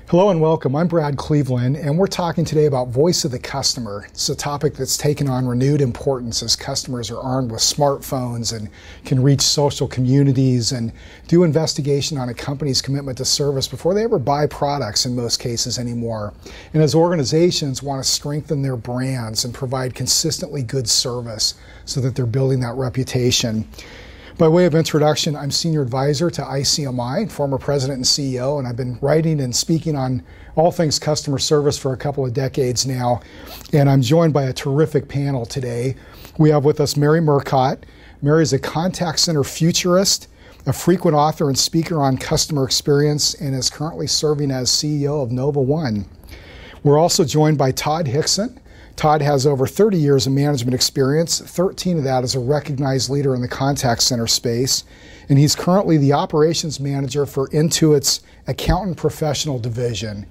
Hello and welcome. I'm Brad Cleveland, and we're talking today about voice of the customer. It's a topic that's taken on renewed importance as customers are armed with smartphones and can reach social communities and do investigation on a company's commitment to service before they ever buy products in most cases anymore. And as organizations want to strengthen their brands and provide consistently good service so that they're building that reputation. By way of introduction, I'm Senior Advisor to ICMI, former President and CEO, and I've been writing and speaking on all things customer service for a couple of decades now. And I'm joined by a terrific panel today. We have with us Mary Murcott. Mary is a contact center futurist, a frequent author and speaker on customer experience, and is currently serving as CEO of Nova One. We're also joined by Todd Hickson. Todd has over 30 years of management experience, 13 of that as a recognized leader in the contact center space, and he's currently the operations manager for Intuit's Accountant Professional Division.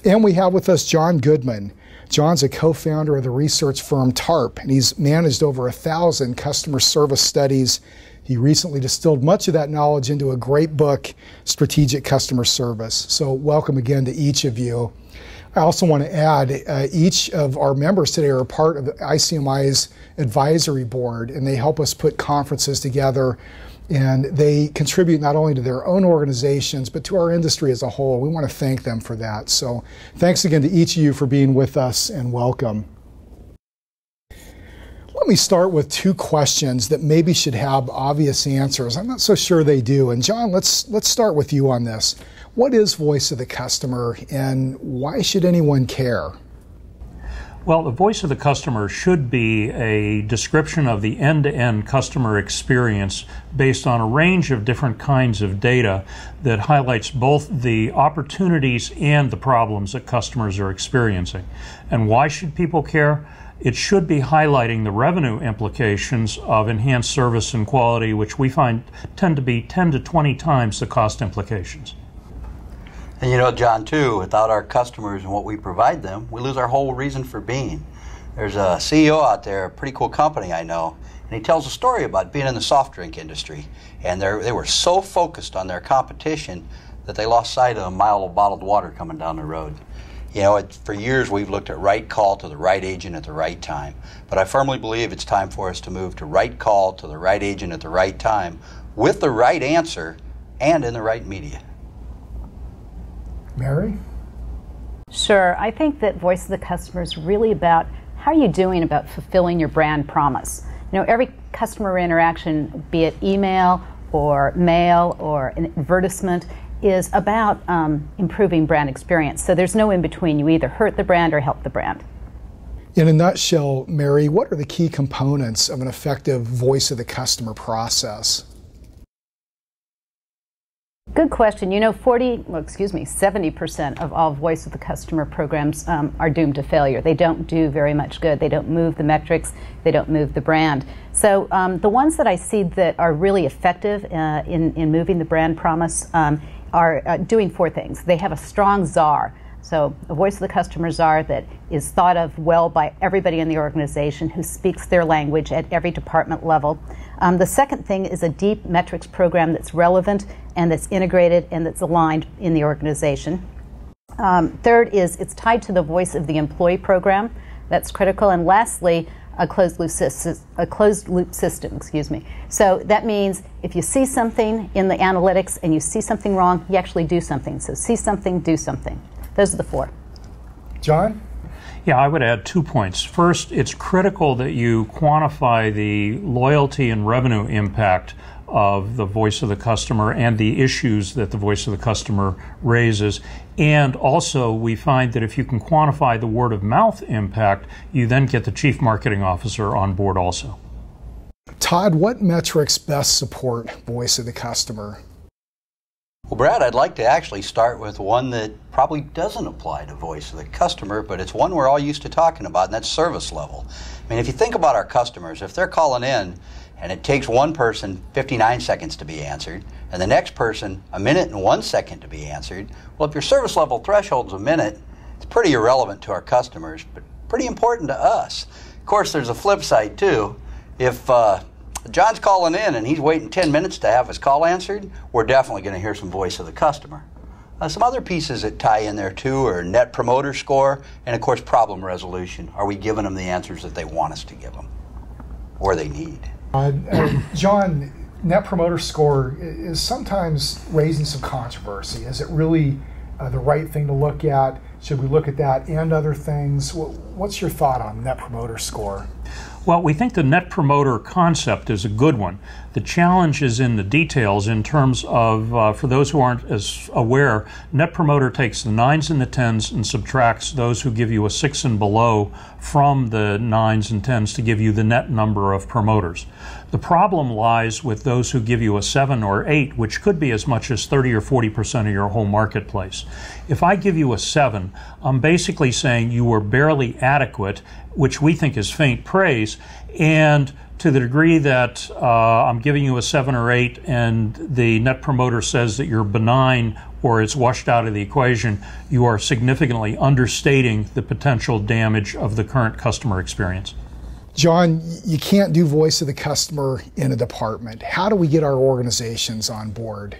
And we have with us John Goodman. John's a co-founder of the research firm TARP, and he's managed over 1,000 customer service studies. He recently distilled much of that knowledge into a great book, Strategic Customer Service. So welcome again to each of you. I also want to add, each of our members today are a part of ICMI's advisory board, and they help us put conferences together, and they contribute not only to their own organizations, but to our industry as a whole. We want to thank them for that. So thanks again to each of you for being with us, and welcome. Let me start with two questions that maybe should have obvious answers. I'm not so sure they do. And John, let's start with you on this. What is voice of the customer, and why should anyone care? Well, the voice of the customer should be a description of the end-to-end customer experience based on a range of different kinds of data that highlights both the opportunities and the problems that customers are experiencing. And why should people care? It should be highlighting the revenue implications of enhanced service and quality, which we find tend to be 10 to 20 times the cost implications. And you know, John, too, without our customers and what we provide them, we lose our whole reason for being. There's a CEO out there, a pretty cool company I know, and he tells a story about being in the soft drink industry. And they were so focused on their competition that they lost sight of a mile of bottled water coming down the road. You know, for years we've looked at right call to the right agent at the right time. But I firmly believe it's time for us to move to right call to the right agent at the right time with the right answer and in the right media. Mary? Sure. I think that voice of the customer is really about how are you doing about fulfilling your brand promise. You know, every customer interaction, be it email or mail or an advertisement, is about improving brand experience. So there's no in between. You either hurt the brand or help the brand. In a nutshell, Mary, what are the key components of an effective voice of the customer process? Good question. You know, 70% of all voice of the customer programs are doomed to failure. They don't do very much good. They don't move the metrics. They don't move the brand. So the ones that I see that are really effective in moving the brand promise are doing four things. They have a strong czar. So a voice of the customer czar that is thought of well by everybody in the organization who speaks their language at every department level. The second thing is a deep metrics program that's relevant and that's integrated and that's aligned in the organization. Third is it's tied to the voice of the employee program. That's critical. And lastly, a closed loop system. So that means if you see something in the analytics and you see something wrong, you actually do something. So see something, do something. Those are the four. John? Yeah, I would add 2 points. First, it's critical that you quantify the loyalty and revenue impact of the voice of the customer and the issues that the voice of the customer raises. And also, we find that if you can quantify the word of mouth impact, you then get the chief marketing officer on board also. Todd, what metrics best support voice of the customer? Well, Brad, I'd like to actually start with one that probably doesn't apply to voice of the customer, but it's one we're all used to talking about, and that's service level. I mean, if you think about our customers, if they're calling in and it takes one person 59 seconds to be answered, and the next person a minute and 1 second to be answered, well, if your service level threshold's a minute, it's pretty irrelevant to our customers, but pretty important to us. Of course, there's a flip side, too. If John's calling in and he's waiting 10 minutes to have his call answered, we're definitely going to hear some voice of the customer. Some other pieces that tie in there too are Net Promoter Score and, of course, problem resolution. Are we giving them the answers that they want us to give them or they need? John, Net Promoter Score is sometimes raising some controversy. Is it really the right thing to look at? Should we look at that and other things? What's your thought on Net Promoter Score? Well, we think the Net Promoter concept is a good one. The challenge is in the details in terms of, for those who aren't as aware, Net Promoter takes the 9s and the 10s and subtracts those who give you a 6 and below from the 9s and 10s to give you the net number of promoters. The problem lies with those who give you a 7 or 8, which could be as much as 30 or 40% of your whole marketplace. If I give you a 7, I'm basically saying you were barely adequate, which we think is faint praise, and to the degree that I'm giving you a 7 or 8 and the Net Promoter says that you're benign or it's washed out of the equation, you are significantly understating the potential damage of the current customer experience. John, you can't do voice of the customer in a department. How do we get our organizations on board?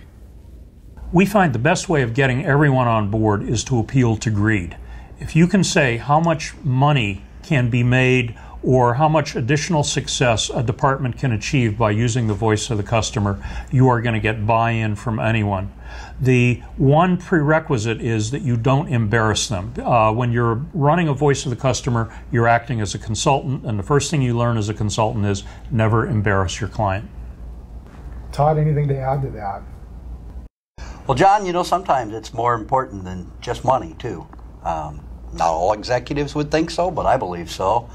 We find the best way of getting everyone on board is to appeal to greed. If you can say how much money can be made or how much additional success a department can achieve by using the voice of the customer, you are going to get buy-in from anyone. The one prerequisite is that you don't embarrass them. When you're running a voice of the customer, you're acting as a consultant, and the first thing you learn as a consultant is never embarrass your client. Todd, anything to add to that? Well, John, you know, sometimes it's more important than just money, too. Not all executives would think so, but I believe so.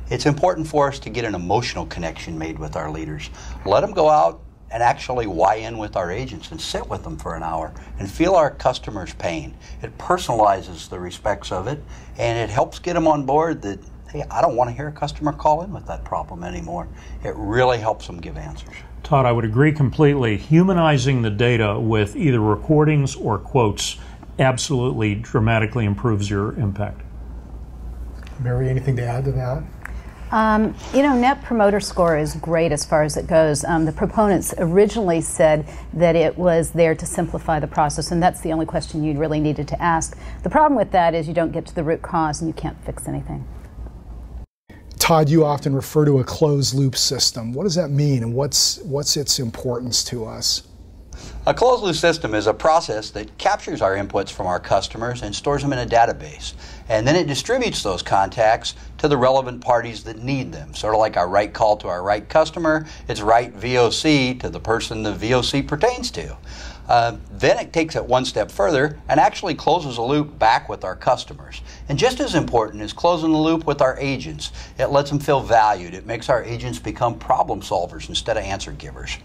It's important for us to get an emotional connection made with our leaders. Let them go out and actually Y-in with our agents and sit with them for an hour and feel our customers' pain. It personalizes the respects of it, and it helps get them on board that, hey, I don't want to hear a customer call in with that problem anymore. It really helps them give answers. Todd, I would agree completely. Humanizing the data with either recordings or quotes absolutely dramatically improves your impact. Mary, anything to add to that? You know, Net Promoter Score is great as far as it goes. The proponents originally said that it was there to simplify the process, and that's the only question you really needed to ask. The problem with that is you don't get to the root cause and you can't fix anything. Todd, you often refer to a closed loop system. What does that mean, and what's its importance to us? A closed loop system is a process that captures our inputs from our customers and stores them in a database. And then it distributes those contacts to the relevant parties that need them. Sort of like our right call to our right customer, it's right VOC to the person the VOC pertains to. Then it takes it one step further and actually closes a loop back with our customers. And just as important is closing the loop with our agents. It lets them feel valued. It makes our agents become problem solvers instead of answer givers.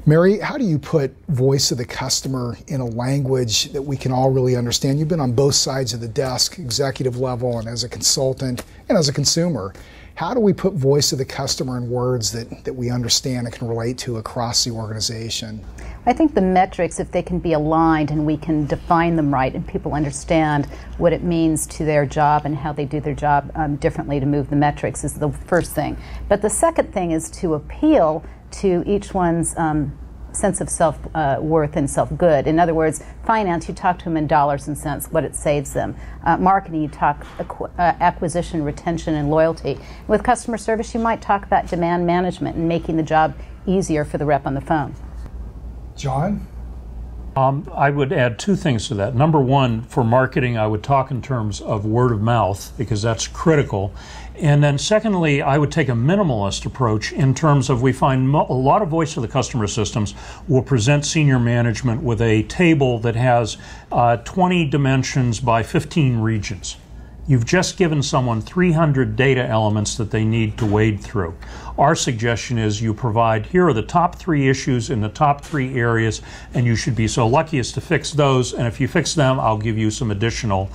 Mary, how do you put voice of the customer in a language that we can all really understand? You've been on both sides of the desk, executive level and as a consultant and as a consumer. How do we put voice of the customer in words that we understand and can relate to across the organization? I think the metrics, if they can be aligned and we can define them right and people understand what it means to their job and how they do their job differently to move the metrics, is the first thing. But the second thing is to appeal to each one's sense of self-worth and self-good. In other words, finance, you talk to them in dollars and cents, what it saves them. Marketing, you talk acquisition, retention, and loyalty. With customer service, you might talk about demand management and making the job easier for the rep on the phone. John? I would add two things to that. Number one, for marketing, I would talk in terms of word of mouth because that's critical. And then secondly, I would take a minimalist approach in terms of we find a lot of voice of the customer systems will present senior management with a table that has 20 dimensions by 15 regions. You've just given someone 300 data elements that they need to wade through. Our suggestion is you provide, here are the top 3 issues in the top 3 areas, and you should be so lucky as to fix those, and if you fix them, I'll give you some additional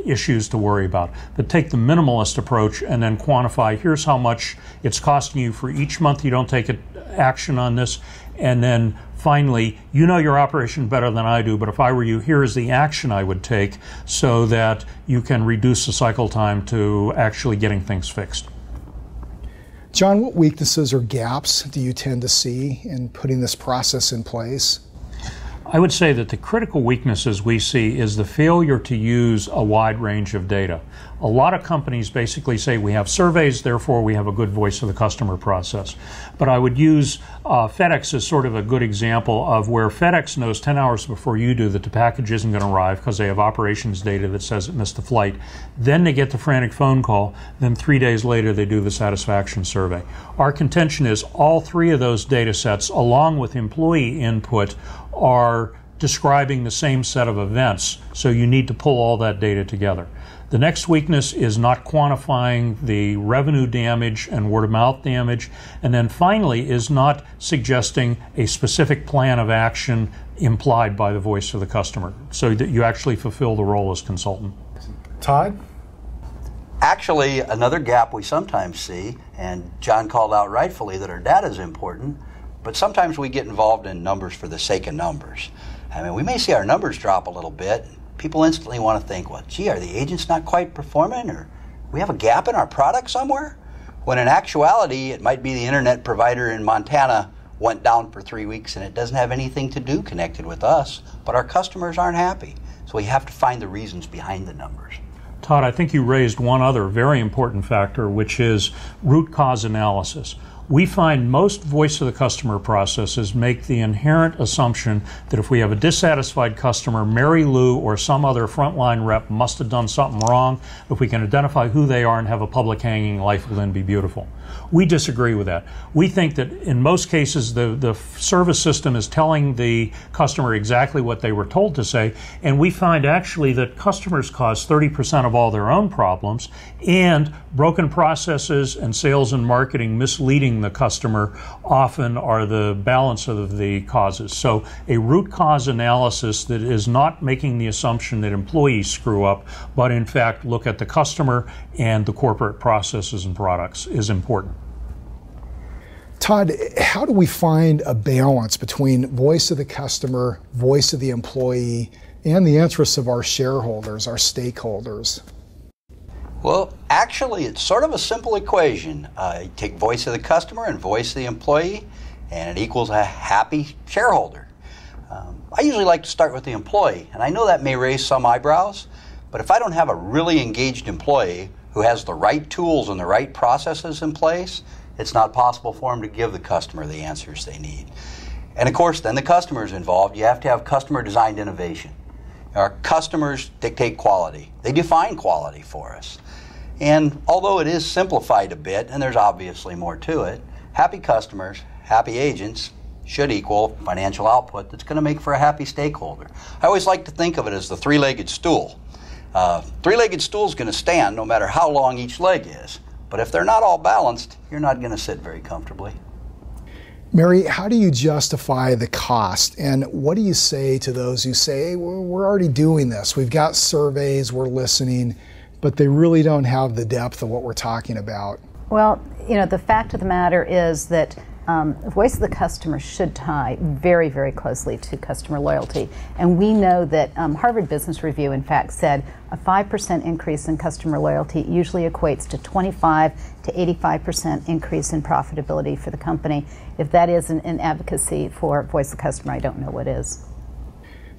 issues to worry about. But take the minimalist approach and then quantify, here's how much it's costing you for each month you don't take action on this, and then finally, you know your operation better than I do, but if I were you, here is the action I would take so that you can reduce the cycle time to actually getting things fixed. John, what weaknesses or gaps do you tend to see in putting this process in place? I would say that the critical weaknesses we see is the failure to use a wide range of data. A lot of companies basically say we have surveys, therefore we have a good voice of the customer process. But I would use FedEx as sort of a good example of where FedEx knows 10 hours before you do that the package isn't going to arrive because they have operations data that says it missed the flight. Then they get the frantic phone call. Then 3 days later they do the satisfaction survey. Our contention is all three of those data sets, along with employee input, are describing the same set of events, so you need to pull all that data together. The next weakness is not quantifying the revenue damage and word-of-mouth damage, and then finally is not suggesting a specific plan of action implied by the voice of the customer, so that you actually fulfill the role as consultant. Todd? Actually, another gap we sometimes see, and John called out rightfully that our data is important, but sometimes we get involved in numbers for the sake of numbers. I mean, we may see our numbers drop a little bit. People instantly want to think, well, gee, are the agents not quite performing, or we have a gap in our product somewhere? When in actuality, it might be the internet provider in Montana went down for 3 weeks and it doesn't have anything to do connected with us, but our customers aren't happy. So we have to find the reasons behind the numbers. Todd, I think you raised one other very important factor, which is root cause analysis. We find most voice of the customer processes make the inherent assumption that if we have a dissatisfied customer, Mary Lou or some other frontline rep must have done something wrong. If we can identify who they are and have a public hanging, life will then be beautiful. We disagree with that. We think that in most cases the service system is telling the customer exactly what they were told to say, and we find actually that customers cause 30% of all their own problems, and broken processes and sales and marketing misleading the customer often are the balance of the causes. So a root cause analysis that is not making the assumption that employees screw up, but in fact look at the customer and the corporate processes and products is important. Todd, how do we find a balance between voice of the customer, voice of the employee, and the interests of our shareholders, our stakeholders? Well, actually, it's sort of a simple equation. You take voice of the customer and voice of the employee, and it equals a happy shareholder. I usually like to start with the employee, and I know that may raise some eyebrows, but if I don't have a really engaged employee who has the right tools and the right processes in place, it's not possible for them to give the customer the answers they need. And of course, then the customer is involved. You have to have customer-designed innovation. Our customers dictate quality. They define quality for us. And although it is simplified a bit, and there's obviously more to it, happy customers, happy agents should equal financial output that's going to make for a happy stakeholder. I always like to think of it as the three-legged stool. Three-legged stool is going to stand no matter how long each leg is. But if they're not all balanced, you're not going to sit very comfortably. Mary, how do you justify the cost? And what do you say to those who say, hey, we're already doing this. We've got surveys, we're listening, but they really don't have the depth of what we're talking about? Well, the fact of the matter is that voice of the customer should tie very, very closely to customer loyalty. And we know that Harvard Business Review, in fact, said a 5% increase in customer loyalty usually equates to 25 to 85% increase in profitability for the company. If that isn't an advocacy for voice of the customer, I don't know what is.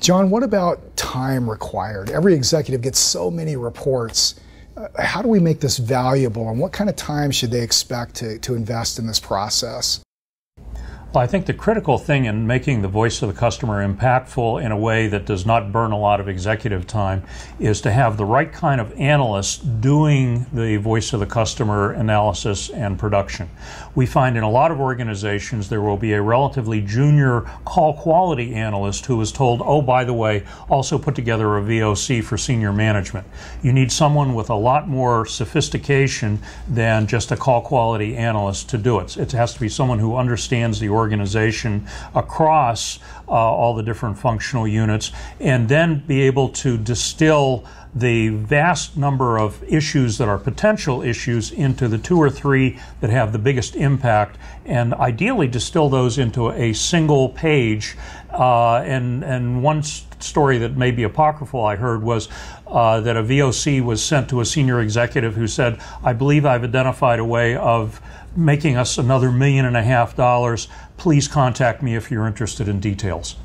John, what about time required? Every executive gets so many reports. How do we make this valuable, and what kind of time should they expect to invest in this process? Well, I think the critical thing in making the voice of the customer impactful in a way that does not burn a lot of executive time is to have the right kind of analysts doing the voice of the customer analysis and production. We find in a lot of organizations there will be a relatively junior call quality analyst who is told, oh, by the way, also put together a VOC for senior management. You need someone with a lot more sophistication than just a call quality analyst to do it. It has to be someone who understands the organization across all the different functional units, and then be able to distill the vast number of issues that are potential issues into the 2 or 3 that have the biggest impact, and ideally distill those into a single page. And one story that may be apocryphal I heard was that a VOC was sent to a senior executive who said, I believe I've identified a way of making us another $1.5 million. Please contact me if you're interested in details.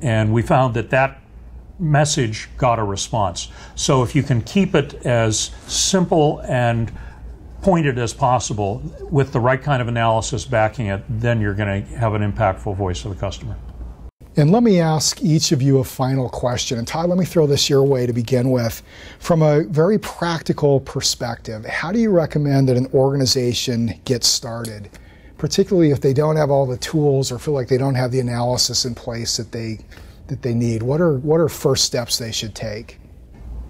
And we found that that message got a response. So if you can keep it as simple and pointed as possible with the right kind of analysis backing it, then you're going to have an impactful voice of the customer. And let me ask each of you a final question. And Todd, let me throw this your way to begin with. From a very practical perspective, how do you recommend that an organization get started, particularly if they don't have all the tools or feel like they don't have the analysis in place that they need? What are first steps they should take?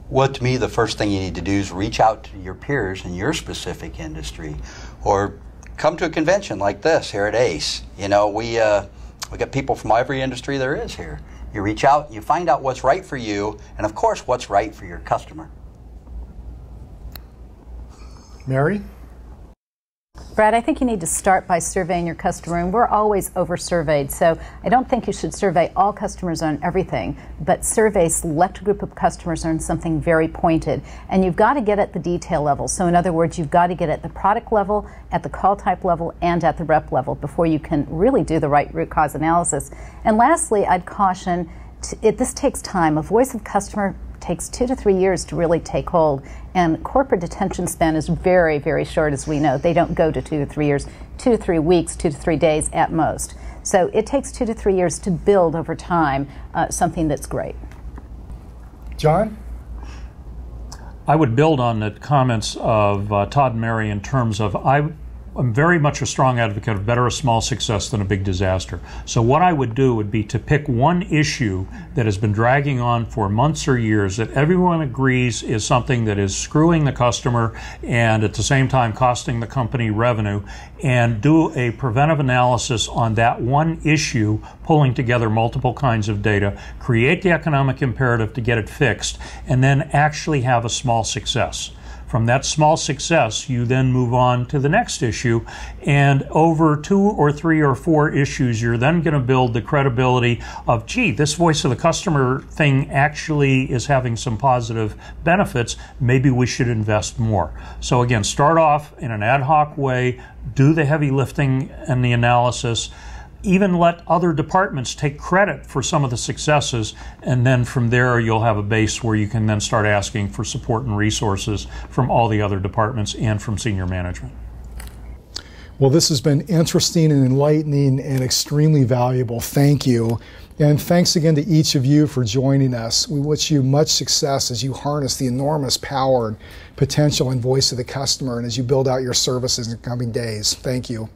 Well, to me, the first thing you need to do is reach out to your peers in your specific industry, or come to a convention like this here at ACE. You know, we got people from every industry there is here. You reach out, you find out what's right for you, and of course, what's right for your customer. Mary? Brad, I think you need to start by surveying your customer, and we're always over-surveyed, so I don't think you should survey all customers on everything, but survey a select group of customers on something very pointed. And you've got to get at the detail level. So in other words, you've got to get at the product level, at the call type level, and at the rep level before you can really do the right root cause analysis. And lastly, I'd caution, this takes time. A voice of customer takes 2 to 3 years to really take hold, and corporate attention span is very, very short, as we know. They don't go to 2 to 3 years, 2 to 3 weeks, 2 to 3 days at most. So it takes 2 to 3 years to build over time something that's great. John? I would build on the comments of Todd and Mary in terms of I'm very much a strong advocate of better a small success than a big disaster. So what I would do would be to pick one issue that has been dragging on for months or years that everyone agrees is something that is screwing the customer and at the same time costing the company revenue, and do a preventive analysis on that one issue, pulling together multiple kinds of data, create the economic imperative to get it fixed, and then actually have a small success. From that small success, you then move on to the next issue, and over 2 or 3 or 4 issues, you're then going to build the credibility of, gee, this voice of the customer thing actually is having some positive benefits. Maybe we should invest more. So again, start off in an ad hoc way, do the heavy lifting and the analysis, even let other departments take credit for some of the successes, and then from there you'll have a base where you can then start asking for support and resources from all the other departments and from senior management. Well, this has been interesting and enlightening and extremely valuable. Thank you. And thanks again to each of you for joining us. We wish you much success as you harness the enormous power and potential and voice of the customer, and as you build out your services in the coming days. Thank you.